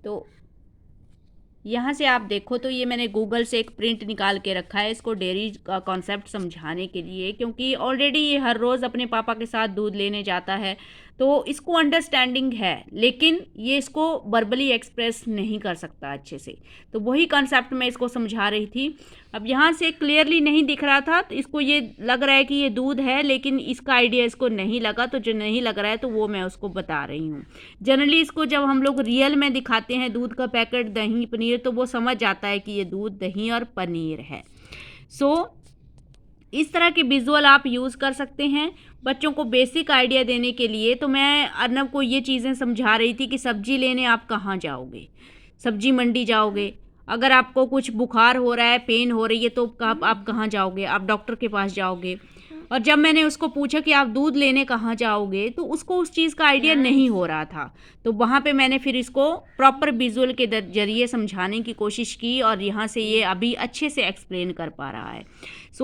तो यहाँ से आप देखो तो ये मैंने गूगल से एक प्रिंट निकाल के रखा है इसको डेयरी का कॉन्सेप्ट समझाने के लिए, क्योंकि ऑलरेडी ये हर रोज़ अपने पापा के साथ दूध लेने जाता है तो इसको अंडरस्टैंडिंग है, लेकिन ये इसको वर्बली एक्सप्रेस नहीं कर सकता अच्छे से। तो वही कॉन्सेप्ट मैं इसको समझा रही थी। अब यहाँ से क्लियरली नहीं दिख रहा था तो इसको ये लग रहा है कि ये दूध है, लेकिन इसका आइडिया इसको नहीं लगा, तो जो नहीं लग रहा है तो वो मैं उसको बता रही हूँ। जनरली इसको जब हम लोग रियल में दिखाते हैं दूध का पैकेट, दही, पनीर, तो वो समझ जाता है कि ये दूध, दही और पनीर है। इस तरह के विजुअल आप यूज़ कर सकते हैं बच्चों को बेसिक आइडिया देने के लिए। तो मैं अर्नब को ये चीज़ें समझा रही थी कि सब्जी लेने आप कहाँ जाओगे, सब्जी मंडी जाओगे। अगर आपको कुछ बुखार हो रहा है, पेन हो रही है, तो आप कहाँ जाओगे? आप डॉक्टर के पास जाओगे। और जब मैंने उसको पूछा कि आप दूध लेने कहाँ जाओगे, तो उसको उस चीज़ का आइडिया नहीं हो रहा था। तो वहाँ पे मैंने फिर इसको प्रॉपर विजुअल के जरिए समझाने की कोशिश की और यहाँ से ये अभी अच्छे से एक्सप्लेन कर पा रहा है।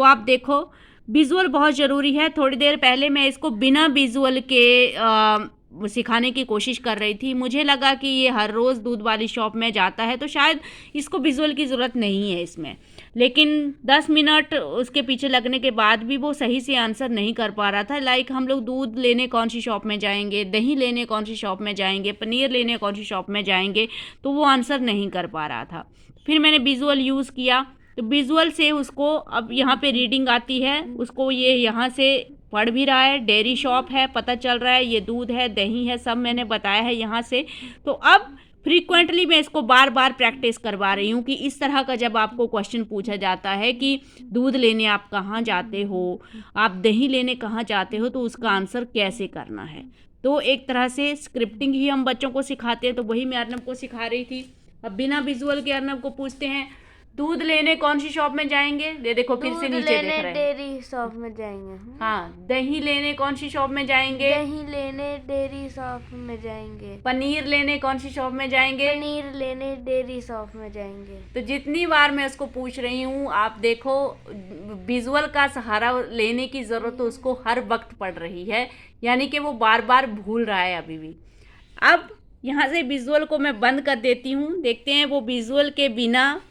आप देखो विजुअल बहुत ज़रूरी है। थोड़ी देर पहले मैं इसको बिना विजुअल के सिखाने की कोशिश कर रही थी। मुझे लगा कि ये हर रोज़ दूध वाली शॉप में जाता है तो शायद इसको विजुअल की ज़रूरत नहीं है इसमें, लेकिन 10 मिनट उसके पीछे लगने के बाद भी वो सही से आंसर नहीं कर पा रहा था। लाइक हम लोग दूध लेने कौन सी शॉप में जाएंगे, दही लेने कौन सी शॉप में जाएंगे, पनीर लेने कौन सी शॉप में जाएंगे, तो वो आंसर नहीं कर पा रहा था। फिर मैंने विजुअल यूज़ किया तो विजुअल से उसको, अब यहाँ पे रीडिंग आती है, उसको ये यहाँ से पढ़ भी रहा है, डेयरी शॉप है, पता चल रहा है, ये दूध है, दही है, सब मैंने बताया है यहाँ से। तो अब फ्रीक्वेंटली मैं इसको बार बार प्रैक्टिस करवा रही हूँ कि इस तरह का जब आपको क्वेश्चन पूछा जाता है कि दूध लेने आप कहाँ जाते हो, आप दही लेने कहाँ जाते हो, तो उसका आंसर कैसे करना है। तो एक तरह से स्क्रिप्टिंग ही हम बच्चों को सिखाते हैं, तो वही मैं अर्नब को सिखा रही थी। अब बिना विजुअल के अर्नब को पूछते हैं दूध लेने कौन सी शॉप में जाएंगे, ये देखो फिर से नीचे देख रहे हैं, डेयरी शॉप में जाएंगे। हाँ, दही लेने कौन सी शॉप में जाएंगे, दही लेने डेयरी शॉप में जाएंगे। पनीर लेने कौन सी शॉप में जाएंगे, पनीर लेने डेयरी शॉप में जाएंगे। तो जितनी बार मैं उसको पूछ रही हूँ, आप देखो विजुअल का सहारा लेने की ज़रूरत तो उसको हर वक्त पड़ रही है, यानी कि वो बार बार भूल रहा है अभी भी। अब यहाँ से विजुअल को मैं बंद कर देती हूँ, देखते हैं वो विजुअल के बिना।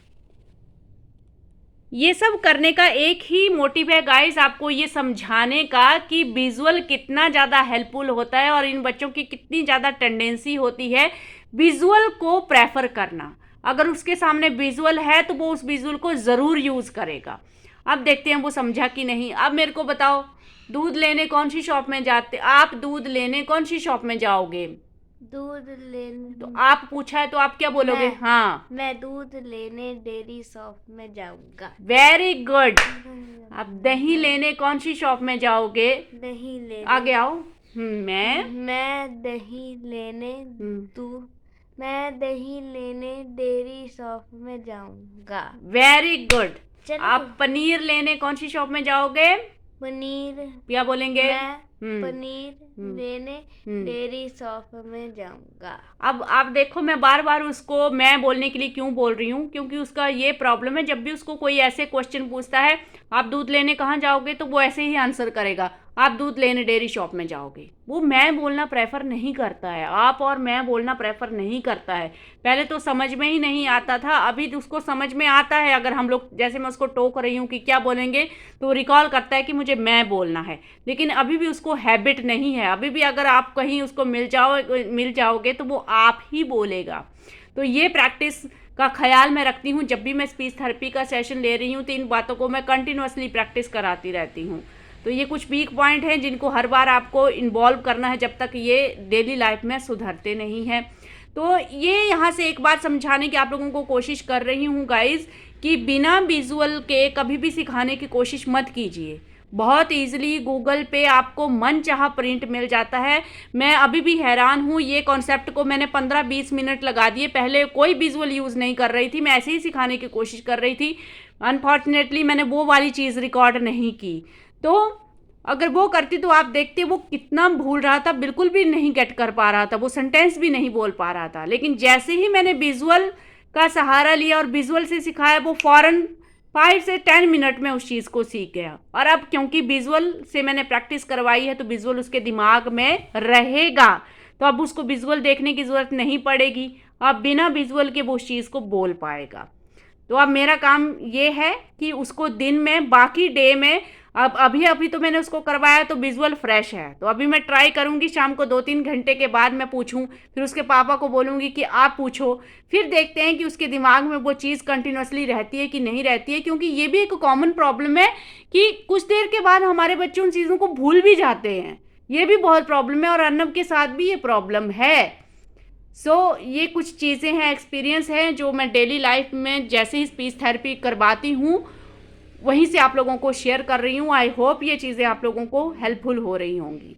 ये सब करने का एक ही मोटिव है गाइस, आपको ये समझाने का कि विजुअल कितना ज़्यादा हेल्पफुल होता है और इन बच्चों की कितनी ज़्यादा टेंडेंसी होती है विजुअल को प्रेफर करना। अगर उसके सामने विजुअल है तो वो उस विजुअल को ज़रूर यूज़ करेगा। अब देखते हैं वो समझा कि नहीं। अब मेरे को बताओ, दूध लेने कौन सी शॉप में जाते, आप दूध लेने कौन सी शॉप में जाओगे? दूध लेने, तो आप पूछा है तो आप क्या बोलोगे? हाँ, मैं दूध लेने डेयरी शॉप में जाऊंगा। Very good. आप दही लेने कौन सी शॉप में जाओगे? दही लेने, आगे आओ। मैं दही लेने मैं दही लेने डेयरी शॉप में जाऊंगा। Very good. आप पनीर लेने कौन सी शॉप में जाओगे? पनीर, क्या बोलेंगे? पनीर लेने डेयरी शॉप में जाऊंगा। अब आप देखो मैं बार बार उसको मैं बोलने के लिए क्यों बोल रही हूँ, क्योंकि उसका ये प्रॉब्लम है, जब भी उसको कोई ऐसे क्वेश्चन पूछता है आप दूध लेने कहाँ जाओगे, तो वो ऐसे ही आंसर करेगा, आप दूध लेने डेयरी शॉप में जाओगे। वो मैं बोलना प्रेफर नहीं करता है, आप और मैं बोलना प्रेफर नहीं करता है। पहले तो समझ में ही नहीं आता था, अभी उसको समझ में आता है। अगर हम लोग, जैसे मैं उसको टोक रही हूँ कि क्या बोलेंगे, तो वो रिकॉल करता है कि मुझे मैं बोलना है, लेकिन अभी भी उसको हैबिट नहीं है। अभी भी अगर आप कहीं उसको मिल जाओगे तो वो आप ही बोलेगा। तो ये प्रैक्टिस का ख्याल मैं रखती हूँ। जब भी मैं स्पीच थेरेपी का सेशन ले रही हूँ तो इन बातों को मैं कंटिन्यूअसली प्रैक्टिस कराती रहती हूँ। तो ये कुछ वीक पॉइंट हैं जिनको हर बार आपको इन्वॉल्व करना है जब तक ये डेली लाइफ में सुधरते नहीं हैं। तो ये यहाँ से एक बात समझाने की आप लोगों को कोशिश कर रही हूँ गाइज, कि बिना विजुअल के कभी भी सिखाने की कोशिश मत कीजिए। बहुत ईजिली गूगल पे आपको मन चाहा प्रिंट मिल जाता है। मैं अभी भी हैरान हूँ, ये कॉन्सेप्ट को मैंने 15-20 मिनट लगा दिए। पहले कोई विजुअल यूज़ नहीं कर रही थी, मैं ऐसे ही सिखाने की कोशिश कर रही थी। अनफॉर्चुनेटली मैंने वो वाली चीज़ रिकॉर्ड नहीं की, तो अगर वो करती तो आप देखते वो कितना भूल रहा था, बिल्कुल भी नहीं गेट कर पा रहा था, वो सेंटेंस भी नहीं बोल पा रहा था। लेकिन जैसे ही मैंने विजुअल का सहारा लिया और विजुअल से सिखाया, वो फ़ौरन 5 से 10 मिनट में उस चीज़ को सीख गया। और अब क्योंकि विजुअल से मैंने प्रैक्टिस करवाई है तो विजुअल उसके दिमाग में रहेगा। तो अब उसको विजुअल देखने की ज़रूरत नहीं पड़ेगी, अब बिना विजुअल के वो उस चीज़ को बोल पाएगा। तो अब मेरा काम ये है कि उसको दिन में, बाकी डे में, अब अभी तो मैंने उसको करवाया तो विजुअल फ्रेश है, तो अभी मैं ट्राई करूँगी शाम को 2-3 घंटे के बाद मैं पूछूँ, फिर उसके पापा को बोलूँगी कि आप पूछो, फिर देखते हैं कि उसके दिमाग में वो चीज़ कंटिन्यूसली रहती है कि नहीं रहती है। क्योंकि ये भी एक कॉमन प्रॉब्लम है कि कुछ देर के बाद हमारे बच्चे उन चीज़ों को भूल भी जाते हैं, ये भी बहुत प्रॉब्लम है और अर्नब के साथ भी ये प्रॉब्लम है। ये कुछ चीज़ें हैं, एक्सपीरियंस हैं जो मैं डेली लाइफ में जैसे ही स्पीच थेरेपी करवाती हूँ वहीं से आप लोगों को शेयर कर रही हूँ। आई होप ये चीज़ें आप लोगों को हेल्पफुल हो रही होंगी।